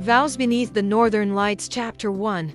Vows Beneath the Northern Lights Chapter 1.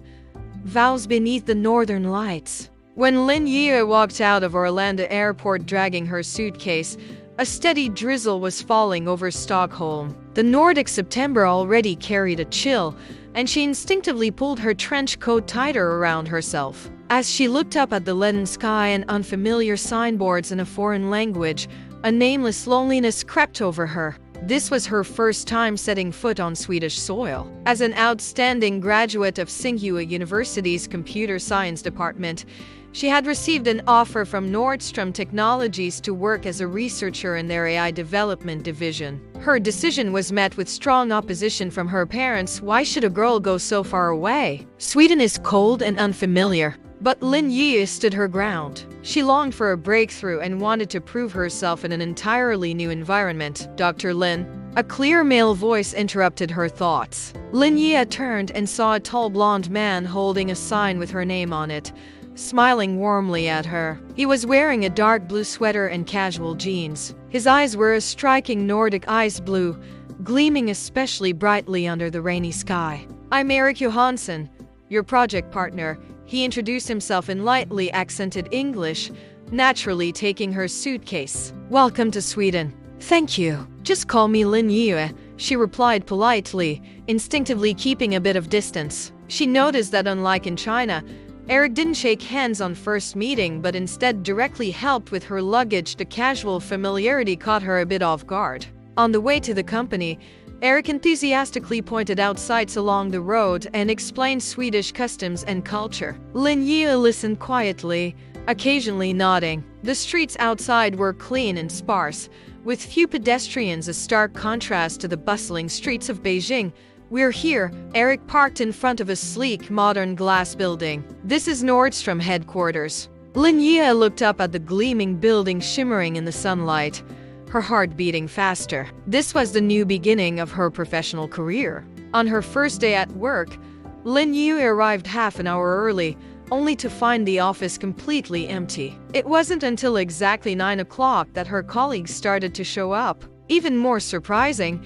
Vows Beneath the Northern Lights. When Lin Yue walked out of Orlando Airport dragging her suitcase, a steady drizzle was falling over Stockholm. The Nordic September already carried a chill, and she instinctively pulled her trench coat tighter around herself. As she looked up at the leaden sky and unfamiliar signboards in a foreign language, a nameless loneliness crept over her. This was her first time setting foot on Swedish soil. As an outstanding graduate of Tsinghua University's computer science department, she had received an offer from Nordstrom Technologies to work as a researcher in their AI development division. Her decision was met with strong opposition from her parents. Why should a girl go so far away? Sweden is cold and unfamiliar. But Lin Yue stood her ground. She longed for a breakthrough and wanted to prove herself in an entirely new environment. Dr. Lin, a clear male voice interrupted her thoughts. Lin Yue turned and saw a tall blonde man holding a sign with her name on it, smiling warmly at her. He was wearing a dark blue sweater and casual jeans. His eyes were a striking Nordic ice blue, gleaming especially brightly under the rainy sky. "I'm Eric Johansson, your project partner," he introduced himself in lightly accented English, naturally taking her suitcase. "Welcome to Sweden." "Thank you. Just call me Lin Yue," she replied politely, instinctively keeping a bit of distance. She noticed that unlike in China, Eric didn't shake hands on first meeting but instead directly helped with her luggage. The casual familiarity caught her a bit off guard. On the way to the company, Eric enthusiastically pointed out sights along the road and explained Swedish customs and culture. Lin Yue listened quietly, occasionally nodding. The streets outside were clean and sparse, with few pedestrians, a stark contrast to the bustling streets of Beijing. "We're here." Eric parked in front of a sleek, modern glass building. "This is Nordstrom headquarters." Lin Yue looked up at the gleaming building shimmering in the sunlight, her heart beating faster. This was the new beginning of her professional career. On her first day at work, Lin Yue arrived half an hour early, only to find the office completely empty. It wasn't until exactly 9 o'clock that her colleagues started to show up. Even more surprising,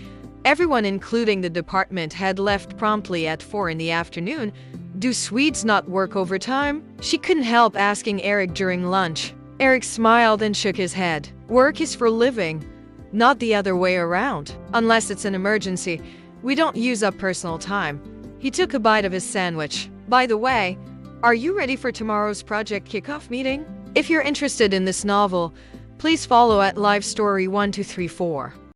everyone including the department had left promptly at 4 in the afternoon. Do Swedes not work overtime? She couldn't help asking Eric during lunch. Eric smiled and shook his head. "Work is for living, not the other way around. Unless it's an emergency, we don't use up personal time." He took a bite of his sandwich. "By the way, are you ready for tomorrow's project kickoff meeting? If you're interested in this novel, please follow at Live Story 1234.